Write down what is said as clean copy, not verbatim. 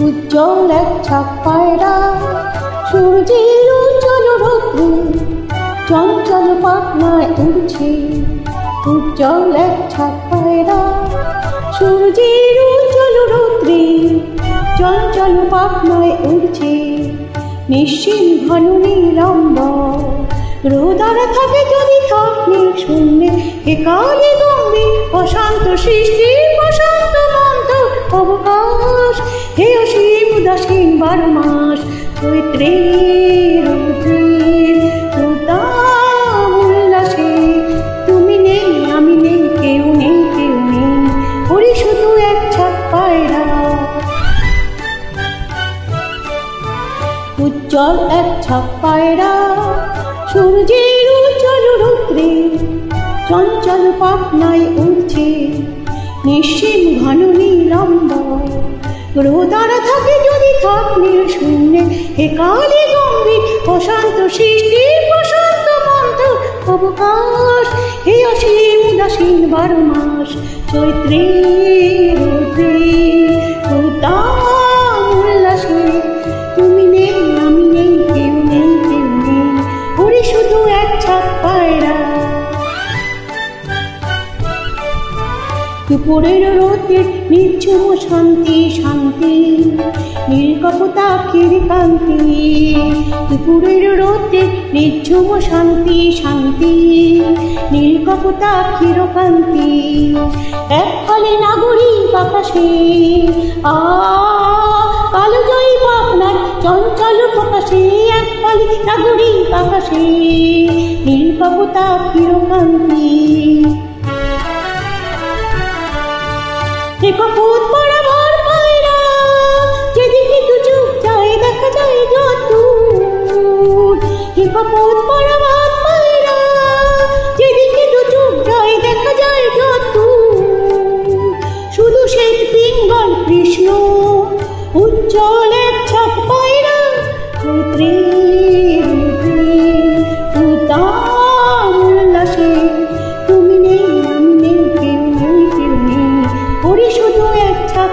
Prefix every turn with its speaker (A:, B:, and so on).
A: উজ্জ্বল এক ছাপ পায়রা সূর্যের উজ্জ্বল রৌদ্রে চঞ্চল পাখনায় উড়ছে। উজ্জ্বল এক ছাপ পায়রা সূর্যের উজ্জ্বল রৌদ্রে চঞ্চল পাখনায় উড়ছে। নিশ্চিন ঘন নীলাম্বর রোদার থাকে যদি থাকে শূন্যে, হে কালে গম্ভীর অশান্ত সৃষ্টি প্রশান্ত মন্থ অবকাশ। হে অসীম উদাসীন 12 মাস চৈত্রের রৌদ্রের উদাম উল্লাসে। তুমি নেই আমি নেই কেউ নেই কেউ নেই, ওরে শুধু এক ছাপ পায়রা। উজ্জ্বল এক ছাপ পায়রা সূর্যের উজ্জ্বল রৌদ্রে চঞ্চল পাখনায় উড়ছে। নিশ্চিম ঘন নীলাম্বর রোদার থাকে যদি থাকে শূন্যে, হে কালে গম্ভীর অশান্ত সৃষ্টি প্রশান্ত মন্থ অবকাশ। হে অসীম উদাসীন 12 মাস চৈত্রের রৌদ্রের উদাম উল্লাসে। তুমি নেই আমি নেই কেউ নেই কেউ নেই, ওরে শুধু এক ছাপ পায়রা। দুপুরের রোদের নিঝুম শান্তি শান্তি নীলকপোতাক্ষীর কান্তি। দুপুরের রোদের নিঝুম শান্তি শান্তি নীলকপোতাক্ষীর কান্তি। এক ফলে নাগরিক আকাশে কালো জয়ী পাখনার চঞ্চল প্রকাশে। এক ফলে নাগরিক আকাশে নীলকপোতাক্ষীর কান্তি। কপোত বরাবর পায়রা যেদিকে দু চোখ যায় দেখা যায় যতদূর। হে কপোত বরাবর পায়রা যেদিকে দু চোখ যায় দেখা যায় যতদূর। শুধু সেই পিঙ্গল কৃষ্ণ উজ্জ্বল এক ছাপ পায়রা চৈত্রের উদাম উল্লাসে। তুমি নেই আমি নেই কেউ নেই কেউ নেই, ওরে শুধু এক ছাপ।